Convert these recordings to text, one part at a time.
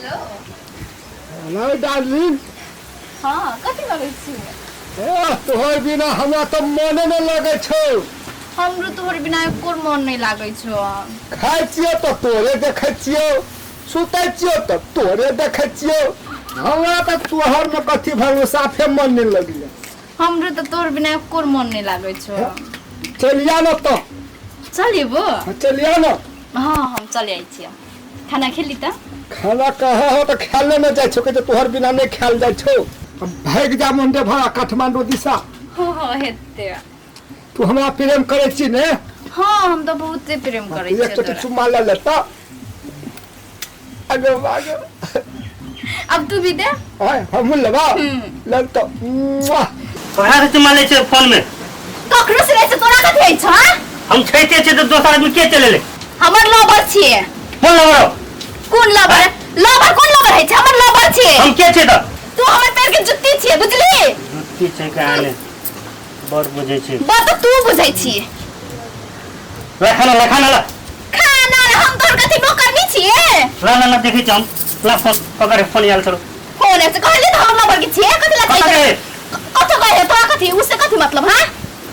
Hello hello darling. हाँ कथी लगै छी तोहर बिना हमरा तो मने न लगे छौ। हमरो तोहर बिना एको मन नहीं लागै छौ। खाइ छियो तो तोरे देखै छियो, सुतै छियो तो तोरे देखै छियो। हमरा तो तोहर में कथी भरोसा फे मन नहीं लगिया। हमरो तो तोहर बिना एको मन नहीं लागै छौ। चलिया न तो। चलिबो? चलिया न। हाँ हम चले आई छियै। खाना खेली त? खाना कहे हो तो खेले न जाय छौ, के तोहर बिना नहीं खेल जाय छौ। अब भाग जा मुंडे भरा काठमांडू दिशा। हाँ हेते। तू हमरा प्रेम करे छी ने? हाँ हम तो बहुत प्रेम करे छी। एक तो चुम्मा ले लेता। आगे आगे। अब तू भी दे। हाय हम लेबा। ले तो। तोरा से चुम्मा ले छै फोन में। ककरो से ले तोरा कथि है छ? हम छैते छै तो दोसर आदमी के चले ले? हमर लवर छिए। कोन लवर? कोन लवर? लवर कोन लवर है छ? हमर लवर छिए। हम के छै त? तू हमर पैर के जुत्ती छिए, बुझली? जुत्ती छै काने। बड़ बुझै छै। बात तू बुझै छिए। ला खाना ला खाना ला। खाना हम तोर कथि नौकरनी छिए? ला ना देखै छी हम। ला फोन पकड़ फोन याल चलो। फोन से कहले त हम लवर के छिए, कथि ला कहै? कथि कहै तोरा कथि? उससे कथि मतलब हां?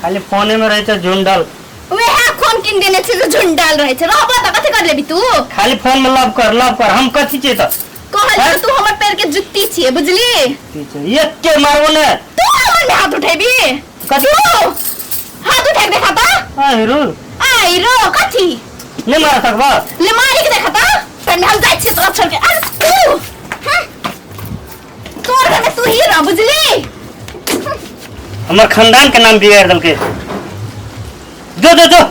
खाली फोने में रहै छै झुंडल। वेहा फोन किन देने छै तो झुंडाल रहै छै। रहबा त कथि कर लेबी तू? खाली फोन में लव कर हम कथि छै त? कहले तू हमर पैर के जुत्ती छिए, बुझली? ठीक छै एक के मारबो ने। तू हमर में हाथ उठेबी? कथि? हाथ उठा के देखा त? आ हीरो। आई रो कथि? नहीं मार सकबा? ले मारी के देखा त? पैर में हम जाय छी तोरा छोड़ के। आ तू तोर घर में तू ही रह, बुझली? हमर खानदान के नाम बिगाड़ दलके। जो जो जो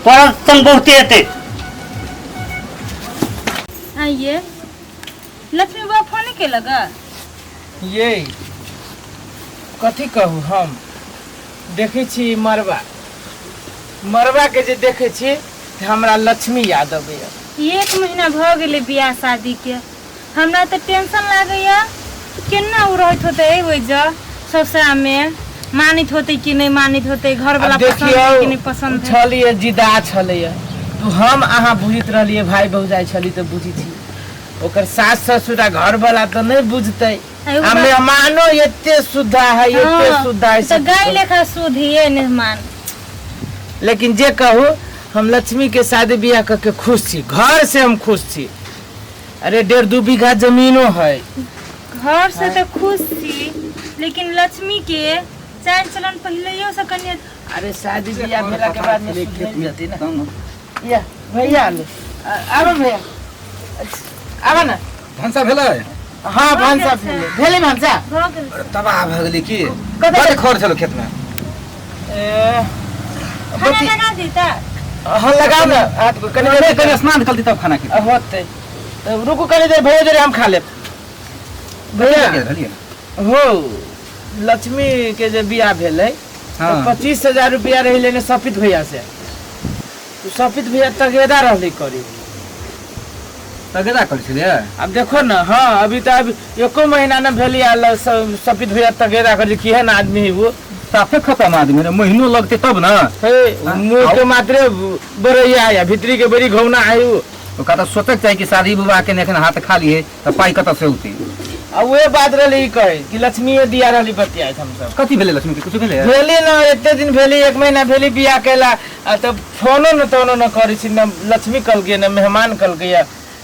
तोरा सन बहुते हेते। आइए लक्ष्मी बा फोन के लगा ये कथी कहू, हम देखे छी मरबा के जे देखे छी त हमरा लक्ष्मी याद आबैया। 1 महीना भ गेले बियाह शादी के। हमरा तो टेंशन लागैया केना उ रहत होते ओइ ज ससुरा में, मानित होते कि नहीं मानित होते, घर वाला पसंद है कि नहीं पसंद है। छलिए जिदा छलिए तो हम अहाँ बुझित रहलिए, भाई भौजाई छली तो बुझी थी। ओकर सास ससुरा घर वाला तो नहीं बुझते। आ मेहमानो एते सुधा है, एते सुधा है तो गाय लेखा शुद्ध है मेहमान। लेकिन जे कहू हम लक्ष्मी के शादी बियाह करके खुश छी। घर से हम खुश छी। अरे 1.5-2 बीघा जमीनो है। घर से तो खुश थी लेकिन लक्ष्मी के चाल चलन पहले से कन्या। अरे शादी बियाह भेला के बाद में खेत मिलती ना। या भैया ले आबो भैया आबो ना। भंसा भेलै? हां भंसा भेलै भंसा। तबाह भ गेलै की? कते बड़ खर छलो खेत में। खाना लगा दी ता? हां लगाओ ना। हाथ को कने स्नान करती तब खाना खा। होते तो रुको कने दे भैया जरे हम खा ले। भैया हो लक्ष्मी के जे बियाह भेलै तो 25,000 रुपया रही लेने सफित भैया से। तो सफित भैया तगेदा रहले करी। तगेदा कर छलिए? अब देखो ना। हाँ अभी तो अब 1 महीना न भेली आल सफित भैया तगेदा कर की है ना आदमी है वो। साफे खत्म आदमी रे, महीनो लगते तब ना। हे मुंह के मात्रे बरैया आया, भीतरी के बड़ी घौना आयु। तो कता सोचक चाहिए कि शादी विवाह के नेखन हाथ खाली है तो पाई कता से होती। अब वे बात रही कहे कि लक्ष्मी दिया रही बतियात हम सब। कथी भेले लक्ष्मी के? कुछ भेले? भेली ना एते दिन भेली, 1 महीना भेली बियाह केला। आ तब फोनो न तोनो न करी छी, न लक्ष्मी कल के न मेहमान कल के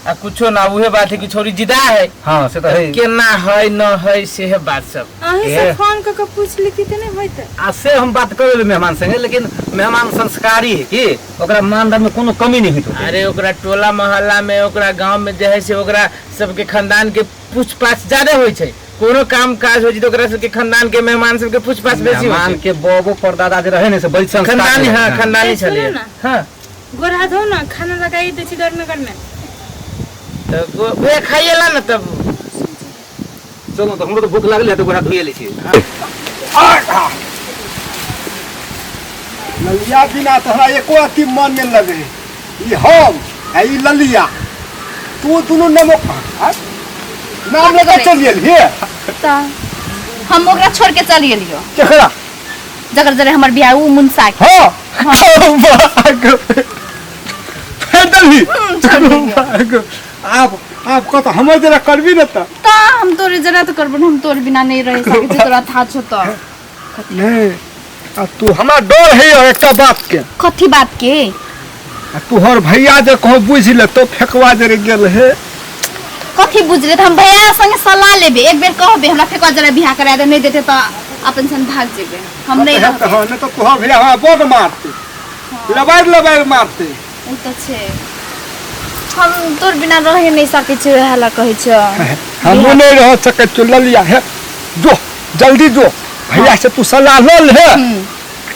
आ कुछो ना। उहे बात है कि छोरी जिदा है। हां से तो है। केना है न है से है बात सब। अही से फोन क के पूछ ली कितने होइत। आ से हम बात करबे मेहमान संगे, लेकिन मेहमान संस्कारी है कि ओकरा मानदान में कोनो कमी नहीं होत। अरे ओकरा टोला मोहल्ला में, ओकरा गांव में जे है से ओकरा सबके खानदान के पूछ-पाछ ज्यादा होय छै। कोनो काम काज हो जी तो ओकरा सबके खानदान के मेहमान सबके पूछ-पाछ बेसी होय छै। मेहमान के बाबू परदादा जे रहे ने से बड़ी संस्कार खानदानी। हां खानदानी छलिए। हां गोरा धो ना खाना लगाई दे छी घर में। तो वे खाइएला ना तब। चलो तो हमरो तो भूख लागल है तो गोरा धोइए ले छी। ललिया बिना तोहरा एको अति मन में लगे। ई हम आ ई ललिया तू दोनों नाम लगा चलिए हे त हम ओकरा छोड़ के चल गेलियो। केकरा? जगर जरे हमर बियाह उ मुनसा के। हां पैदल ही। आप को तो हमर जरा करबी न त ता हम तोरे जरा तो करबो हम तोरे बिना नहीं रह सके छी तोरा था छो तो नहीं आ तू हमार डर है एकटा बात के कथी बात के आ तोहर भैया जे कहो बुझ ले तो फेकवा जरे गेल है कथी बुझले त हम भैया संगे सलाह लेबे एक बेर कहबे हमरा फेकवा जरा बियाह करा दे नहीं देते त अपन सन भाग जेबे हम नहीं रहबे हां नहीं तो तोहर भैया हमरा बोड मारते लबाड़ मारते उ त छे हम तोर बिना रहे नहीं सके छी हला कहै छ हम नहीं रह सके तू ललिया है जो जल्दी जो भैया से तू सलाह ल ले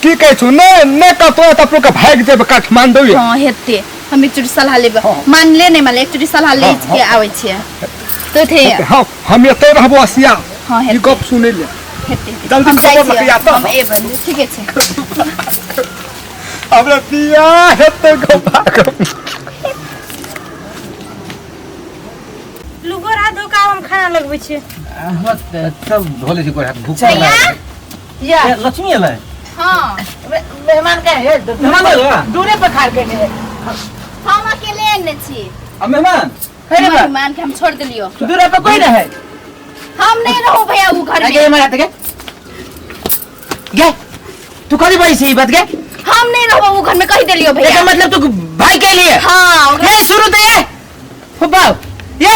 की कहै छु नहीं का तो अपनो का भाग जेबे काठमांडू हां हेते हम एक चोटी सलाह लेबे मान ले नहीं मान एक चोटी सलाह ले के आवे छे तो थे हां हम एते रहबो असिया हां ई गप सुने ले हेते जल्दी खबर लगे आता हम ए बन ठीक छे हमरा पिया हेते गप लुगो रा धोका हम खाना लगबै छी सब धोले जी को भूख भैया या लक्ष्मी अलै हां मेहमान का है मेहमान दूरे पर खार के है हम अकेले ने छी अब मेहमान मेहमान के हम छोड़ दिलियो दूरे पर कोई नहीं है हम नहीं रहू भैया वो घर आगे में मारा गे गे तू करी भाई से बात गे हम नहीं रहू वो घर में कह दिलियो भैया इसका मतलब तू भाई के लिए हां ये शुरू तो ये हो बाऊ ये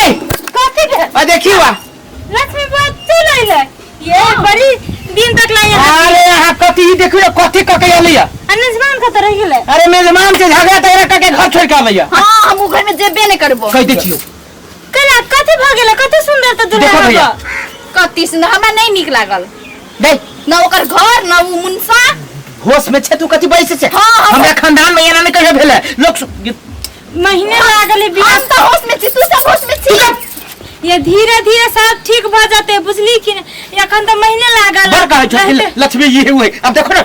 कथी के आ देखियो लक्ष्मी बात तू ले ले ये बड़ी दिन तक लाई अरे हां कथी देखियो कथी क के आलिया अनजमान का तरह गेले अरे मेजमान से झगड़ा तैयार करके घर छोड़ के आलिया हां हम वो घर में जेबे नहीं करबो कह देखियो कला कथी भ गेले कथी सुंदर त देखो दुल्हा भैया कति सुन हमरा नहीं निक लागल देख न ओकर घर न वो मुनसा होश में छे तू कथी बैसे छे हाँ, हमरा खानदान में एना नहीं कहे भेले लोग महीने लागले बियाह हम तो होश में छी तू सब होश में छी ये धीरे धीरे सब ठीक भ जाते बुझली कि एखन तो महीने लागल बर कहे छे लक्ष्मी ये हुए अब देखो ना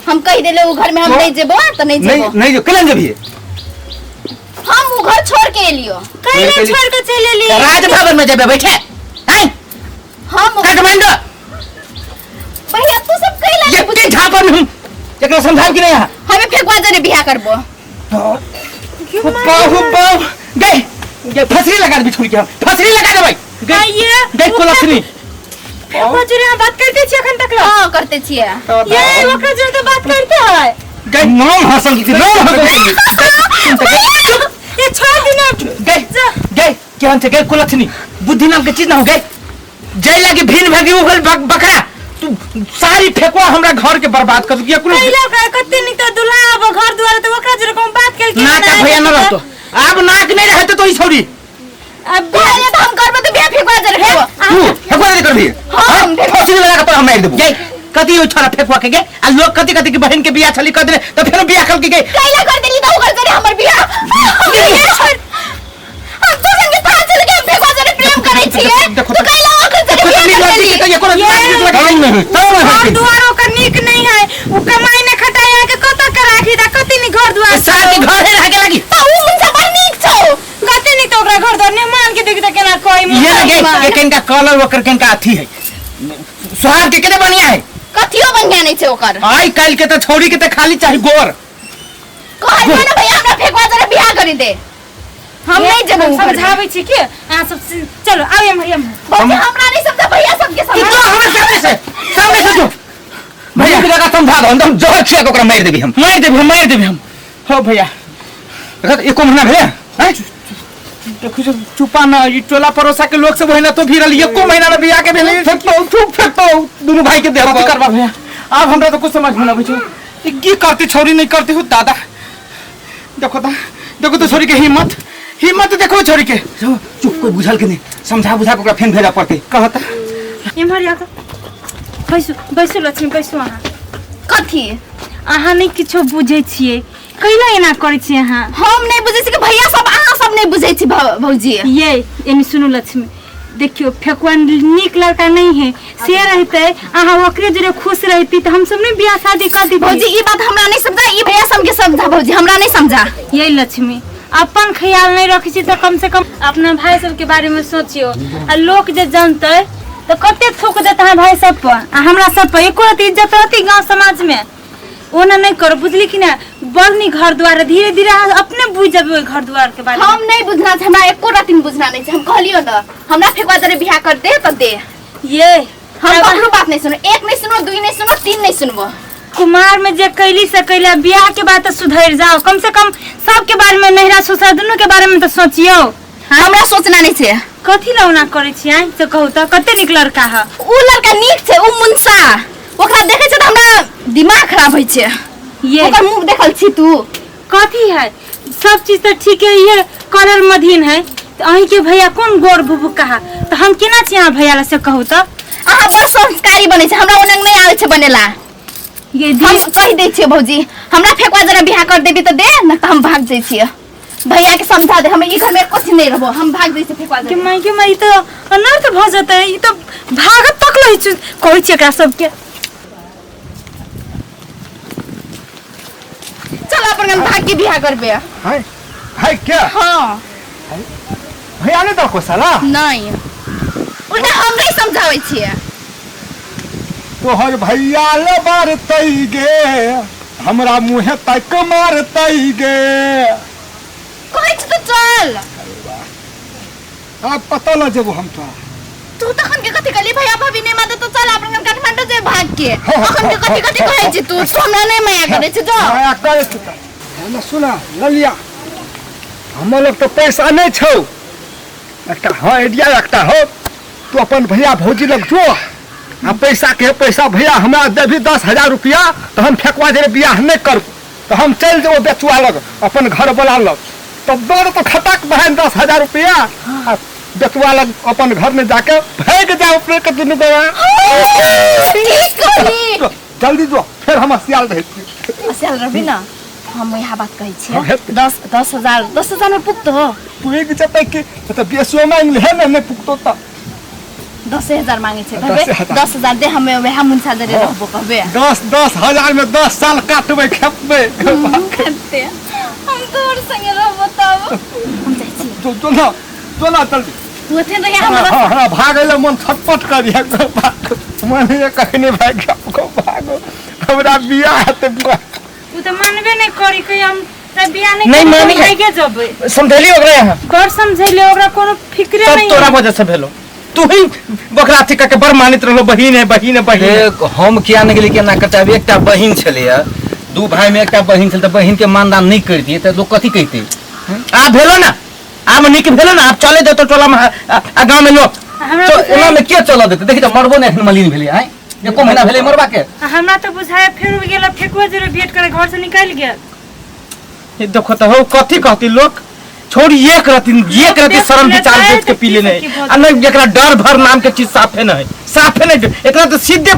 हम कह देले वो घर में हम नहीं जेबो तो नहीं नहीं जेबो नहीं जो कलन जब ये हम वो घर छोड़ के एलियो कइले छोड़ के चले लिए राजभवन में जब बैठे हैं हम काठमांडू भैया तू सब कइला ये के झापर हम एकरा समझाव कि नहीं है हमें फेकवा जरे बियाह करबो बाहु बाहु गए ये फसरी लगा दे बिछुड़ के हम फसरी लगा दे भाई आइए देख को लक्ष्मी बजुरे हम बात करते छी एखन तक हां करते छिए ये ओकरा जो तो बात करते है गए नाम हसन की नाम हसन ये छोड़ दिन गए गए क्या हम गए को लक्ष्मी बुद्धि नाम के चीज ना हो गए जय लगी भीन भगी उगल बकरा तू सारी फेकवा हमरा घर के बर्बाद कर दिया कुल पहले ओकरा कते नहीं तो दुल्हा अब घर द्वार तो ओकरा जो कम बात करके नाक का भैया न रहतो अब नाक नहीं रहते तो ई छोड़ी अब भैया तो हम करबो तो बियाह फेकवा जरे तू फेकवा दे कर भी हम फसरी लगा के तो हम मार देबो गए कदी ओ छोरा फेकवा के गए आ लोग कदी कदी की बहन के बियाह छली कर दे तो फिर बियाह कर के गए कइला कर देली तो घर जरे हमर बियाह हम तो संगे था चल के फेकवा जरे प्रेम करे छिए तो कइला ओकर जरे बियाह कर देली ये कोनो घर द्वार ओकर नीक नहीं है वो कमाई ने खटाया के कत के राखी दा कति नहीं घर द्वार सार के घर रह के लगी तो उ मुंसा पर नीक छौ कति नहीं तो ओकरा घर द्वार ने मान के देख केना कोई ये लगे ये केन का कलर वकर केन का अथी है सुहाग के कितने बढ़िया है कथियो बढ़िया नहीं छे ओकर आई काल के तो छोड़ी के तो खाली चाहे गोर कहै छै ना भैया हमरा फेकवा जरे बियाह करी दे हम नहीं जेबो समझाबै छी के आ सब चलो आवे भैया हमरा नहीं समझा भैया सबके तू समझा तो हमें सामने से तू भैया की जगह समझा दो हम जोर खिया को मार देबी हम हो भैया एको महीना भैया हैं देखो जो चुपा ना ये टोला परोसा के लोग सब होइना तो भिरल एको महीना में बियाह के भेले फेंकतो दोनों भाई के देह करवा भैया अब हमरा तो कुछ समझ में ना बुझो ये की करती छोरी नहीं करती हो दादा देखो तो छोरी के हिम्मत देखो छोरी के चुप कोई बुझल के नहीं समझा बुझा के फेन भेजा पड़ते कहता इमहर आके बैसु लक्ष्मी बैसु अहाँ कथी अहाँ नहीं किछो बुझे छिए कैला एना करे छी अहाँ हम नहीं बुझै छी कि भैया सब अहाँ सब नहीं बुझै छी भौजी ये एनी सुनु लक्ष्मी देखियो फेकुआ नीक लड़का नहीं है से रहते अहाँ ओकरे जरे खुश रहती तो हम सब नहीं बियाह शादी कर दी भौजी ई बात हमरा नहीं समझा ई भैया सब के समझा भौजी हमरा नहीं समझा ये लक्ष्मी अपन ख्याल नहीं रखी छी तो कम से कम अपना भाई सब के बारे में सोचियो आ लोग जे जानते तो कते थूक देता है भाई सब पर आ हमरा सब पर एको रती इज्जत रहती गांव समाज में ओना नहीं करो बुझली कि ना बड़नी घर द्वार धीरे धीरे अपने बुझ जाबे घर द्वार के बारे में हम नहीं बुझना छै हमरा एको रात में बुझना नहीं छै हम कहलियो न हमरा फेकवा जरे बियाह कर दे त दे ये हम ककरो बात नहीं सुनो एक नहीं सुनो दुई नहीं सुनो तीन नहीं सुनबो कुमार में जे कैली से कैला बियाह के बाद तो सुधर जाओ कम से कम सबके बारे में नहिरा ससुर दोनों के बारे में तो सोचियो हमरा सोचना नहीं छै कथी लौना करे छी आई से कहू त कते निक लड़का है उ लड़का नीक छै उ मुंसा ओकरा देखे छै त हमरा दिमाग खराब होय छै ये ओकर मुंह देखल छी तू कथी है सब चीज तो ठीक है ये कलर मधीन है तो अही के भैया कौन गोर भुबु कहा तो हम केना छी अहाँ भैया से कहू त अहाँ बड़ संस्कारी बनै छै हमरा ओनंग नहीं आवे छै बनेला ये हम कह दै छियै भौजी हमरा फेकवा जरा बियाह कर देबी त दे न त हम भाग जाइ छियै भैया के समझा दे हम ई घर में कुछ नहीं रहबो हम भाग जाइ छियै फेकवा के जरा माई तो अनर्थ भ जते ई तो भागत तक लई छी कहै छी एकरा सब के चल अपन हम भाग के बियाह करबे है क्या हां भैया ने दको साला नहीं उल्टा हम नहीं समझावे छियै तोहर भैया ले बारतई गे हमरा मुहे तक मारतई गे कहै छी त चल अब पता न जेबो हम तो तू तखन के कथि कहली भैया भाभी नहीं माते तो चल अपन काठमांडू जे भाग के हाँ, अखन के कथि कथि कहै छी तू हमरा नहीं माया करे छी जो माया करे छी त ना सुना ललिया हम लोग तो पैसा नहीं छौ एकटा हाँ आइडिया एकटा हो तू अपन भैया भौजी लग जो आ पैसा भैया हमरा देभी 10,000 रुपया तो हम फेकवा दे बियाह नहीं कर तो हम चल जेबो बेचुआ लग अपन घर वाला लग तो दौड़ तो खटक बहन 10,000 रुपया आ बेचुआ लग अपन घर में जाके फेंक जाओ अपने के दुनू गया ठीक कहली जल्दी जो फिर हम सियाल रहे छी असल रवि ना हम यहाँ बात कहै हाँ, छियै हेतै। 10,000 में पुगतो पुगे जतै कि तो बेसियो मांग ले है नहीं पुगतो त 10,000 मांगे छै कहबे 10,000 10,000 दे हमें वह मुंसा दे रहबो कहबे 10,000 में 10 साल काटबे खेपबे करते हम तोर संगे रहबो तब हम जाइ छी तो ना जल्दी तू थे तो यहाँ हाँ हाँ भागले मन छटपट करिया मन ये कहने भाग भागो हमरा बियाह हेतै तू तो मानबे नहीं करी कि हम त बियाह नहीं नहीं मानी है। के जबे समझली ओकरा यहाँ कर समझैले ओकरा कोनो फिक्रे सब नहीं तोरा है। वजह से भेलो तू ही बकरा अथी करके बड़ मानित रहलो बहिन है बहिन है बहिन है। एक हम किया नहीं गेली केना करता एकटा बहिन छलैया दू भाई में एकटा बहिन छल त बहिन के मानदान नहीं करती त लोग कथी कहते आ भेलो ना आम निक भेलो ना आप चले दे तो टोला में आ गांव में लोग हमरा तो बुझाए- एना में के चल देते देखि त मरबो नहीं मलिन भेलै आइ एको महीना भेलै मरबा के हमरा तो बुझाए फिर गेला फेकुआ जरे भेट करे घर से निकल गया ये देखो तो हो कथी कहती लोग छोड़ एक रति शर्म विचार देख के पी लेने आ नहीं एकरा डर भर नाम के चीज साफे नहीं एकरा तो सीधे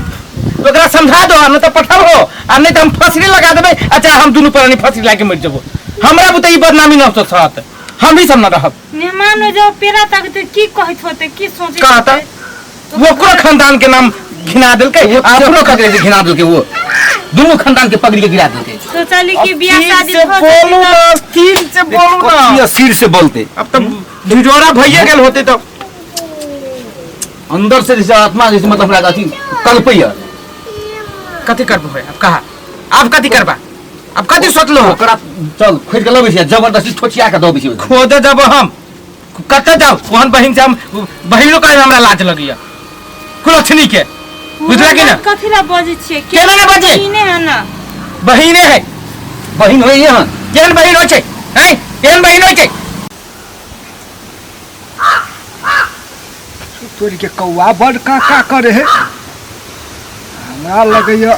ओकरा समझा दो न तो पठाओ आ नहीं तो हम फसरी लगा देबे अच्छा हम दोनों प्राणी फसरी लाके मर जबो हमरा बुते ई बदनामी न हो सकत हम ही सब न रहब मेहमान हो जाओ पेरा तक तो की कहत होते की सोचे कहता वो पूरा खानदान के नाम घिना देलके अपनो ककरे से घिना देलकै वो दोनों खानदान के पकड़ के गिरा देलकै सोचली कि बियाह शादी से हो बोलू ना स्थिर से बोलू ना ये सिर से बोलते अब तो झुझोरा भैया गेल होते तो अंदर से जैसे आत्मा जैसे मतलब हमरा अथी कल्पैया कथी करबो है अब कहा अब कथी करबा अब कथी सोचलो ओकरा चल खोज के लबै छै जबरदस्ती ठोचिया के दबै छै खोदे जब हम कते जाओ ओहन बहिन से हम बहिनो का हमरा लाज लगिया कुलछनी के बुझला कि ना कथी ला बजे छिए केना ना बजे? ने है ना बहिने है बहिन होइए हन केहन बहिन होइ छै हैं केहन बहिन होइ छै तोरी के कौआ बड़ का करे है हमरा लगैया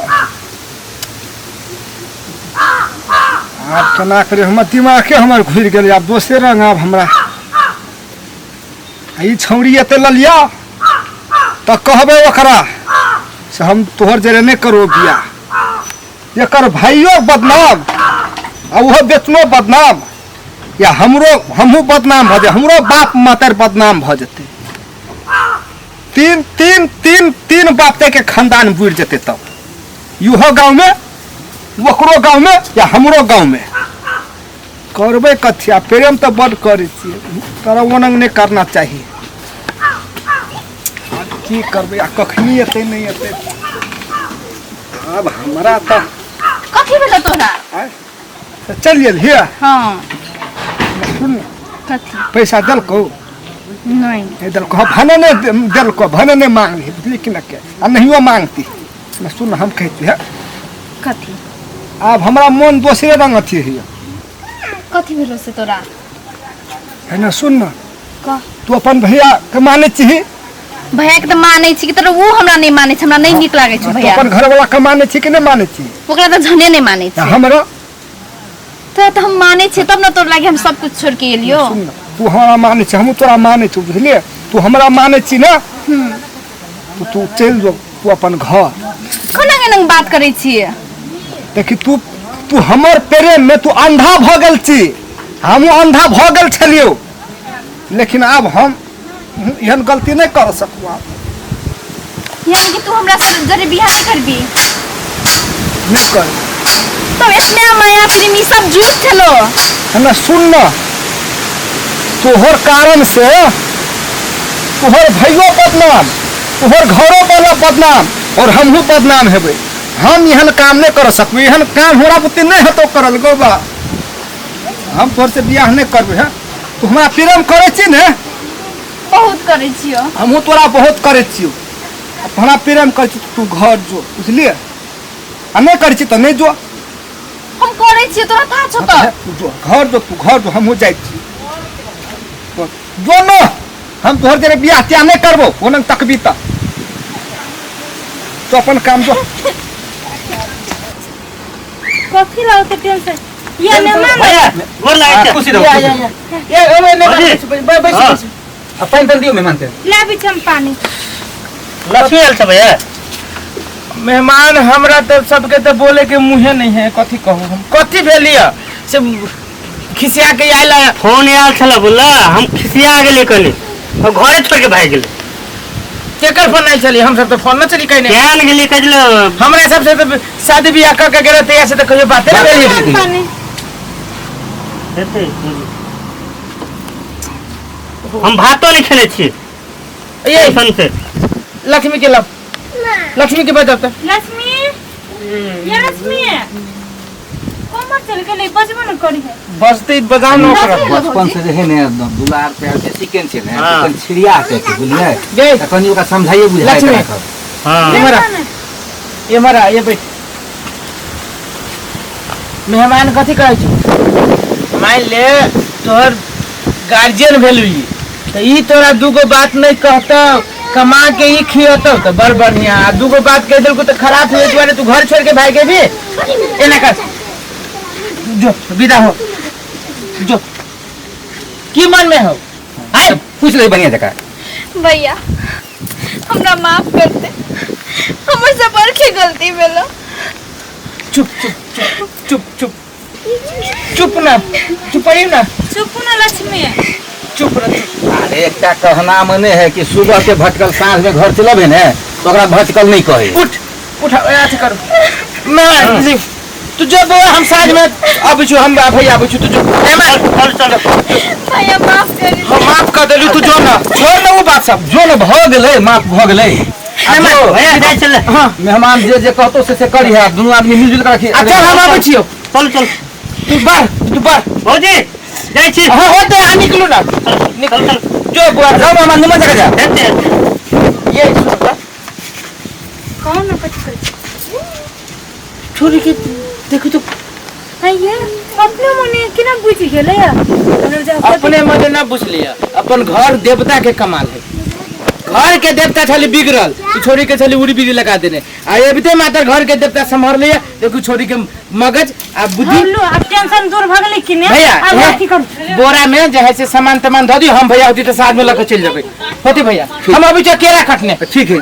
आब केना करे हमर दिमागे हमर घुरि गेलै आब दोसरे रंग आब हमरा ई छौरी एते ललिया तऽ कहबै ओकरा से हम तोहर जरे नहि करो बियाह एकर भाइयो बदनाम आ ओहो बेचनो बदनाम या हमहूँ बदनाम भऽ जाए हमरो बाप मातर बदनाम भऽ जेतै तीन बाप के खानदान बुढ़ जेते तब इहो गांव में ओकरो गांव में या हमरो गांव में करबे कथिया प्रेम तो बड़ करे छियै तोरा ओनंग नहीं करना चाहिए आब की करबे आ कखनी एते नहीं एते अब हमरा तो कथी भेल तोरा आय, तो चलिए हिया हाँ सुन कथी पैसा दलको नहीं नहीं दलको भने ने दलको भने ने मांग ली बुझली कि ना के आ नहीं मांगती ना सुन हम कहती है कथी अब हमारा मन दूसरे रंग अथी है कथी भेल से तोरा है ना सुन ना कह तू अपन भैया के माने छी भैया के तो मानै छी कि तर वो हमरा नहीं मानै छै हमरा नहीं नीक लागे छै तू भैया अपन घर वाला के माने छी कि नहीं माने छी ओकरा तो झने नहीं मानै छै हमरा तो हम मानै छी तब ना तोर लागे हम सब कुछ छोड़ के एलियो सुन ना तू हमरा माने छी हम तोरा माने छी बुझलिए तू हमरा माने छी ना तो तू चल जो तू अपन घर कोना केना बात करै छी देखी तू हमर प्रेम में तू अंधा भ गेल छी हम अंधा भ गेल छलियो लेकिन अब हम एहन गलती नहीं कर सकू यानी कि तू हमरा से जरे बियाह नहीं करबी नहीं कर तो इतना माया प्रेमी सब झूठ छलो हमें सुन ना तोहर कारण से तोहर भैयो बदनाम तोहर घरों वाला बदनाम और हमहू बदनाम हेबे हम एहन काम नहीं कर सकू एहन काम हमरा बुते नहीं हेतो करल गोबा हम तोहर से बियाह नहीं करबे है तू हमरा प्रेम करे छी ने बहुत करै छियो हमहू तोरा बहुत करे छियो हमरा प्रेम करे छी तू घर जो बुझलिए आ नहीं करे छी तो नहीं जो हम करै छियो तोरा था छो तो तू जो घर जो हमहू जाय छी तो जो न हम तोहर जरे बियाह त्या नहीं करबो ओनन तकबी त तो अपन काम जो कथी लाओ टेंशन ये मेहमान भैया गोर लागै छै खुशी रहो ये ओए ने हाँ। बैठ अपन कर दियो मेहमान के ला बिछम पानी लक्ष्मी आयल छै भैया मेहमान हमरा तो सबके तो बोले के मुँहे नहीं है कथी कहूँ हम कथी भेलिए से खिसिया के आयल फोन आयल छला बोला हम खिसिया गेलिए कनी और घरे छोड़ के भाग गेलिए केकर फोन नहीं चली हम सब तो फोन न चली कहीं नहीं केहन गेलिए कजलो हमरा सबसे तो शादी बियाह करके गेले तो ऐसे तो कहियो बात नहीं पानी हेतै हम भातो नहीं खेले छी ये टेंशन से लक्ष्मी के लब लक्ष्मी के बजाओ तो लक्ष्मी ये लक्ष्मी कोमर चल के ले बजबो न करी है बजते बजाओ न कर बचपन से रहे ने दुलार प्यार के सीखन छे ने हाँ। अपन छिड़िया के बुझलिए गए तखन ओकरा समझाइए बुझाइए लक्ष्मी। राखब हां ये मरा ये बैठ मेहमान कथी कहै छी मान ले तोहर गार्जियन भेलू ई तो ई तोरा दूगो बात नहीं कहता कमा के ई खियतो तो बड़ बढ़िया आ दूगो बात कह देलको तो खराब हो दुआरे तू घर छोड़ के भाग भी एना कर जो विदा हो जो की मन में हो आय पूछ ले बढ़िया जका भैया हमरा माफ कर दे हमर से बड़की गलती भेलो चुप चुप चुप चुप चुप चुप ना चुप रही ना चुप न लक्ष्मी चुप रह अरे एकटा कहना मने है कि सुबह के भटकल साँझ में घर चलबे ने तो ओकरा भटकल नहीं कहे उठ उठा ऐसे करो मैं जी तू जो बोला हम साँझ में अब जो हम भैया अब तू जो चल चल भैया माफ कर हम माफ कर देलू तू जो ना छोड़ ना वो बात सब जो न भ गेलै माफ भ गेलै भैया जाय चल हाँ मेहमान जे कहतो से करी है दुनू आदमी मिलजुल के रखी अच्छा हम आबै छियो चल चल तू बार भौजी जाय छी हाँ होते आ निकलू ना चल चल जो बुआ जाओ मेहमान निमन जगह जा हेतै ये सुन कौन न कथी कर छोरी के देखो तो ये अपने मने केना बुझ गेलै अपने मजे ना बुझ लिया अपन घर देवता के कमाल है घर के देवता छली बिगड़ल तू छोरी के छली उड़ी बिड़ी लगा देने आ ये भी मातर घर के देवता संभाल लिया देखो छोरी के मगज आ बुद्धि लो अब टेंशन दूर भ गेलै कि ने भैया अब यहाँ अथी कर बोरा में जो है से सामान तमान धो दी हम भैया होती तो साथ में लेकर चल जाबे होती भैया हम अभी जो केरा कटने ठीक है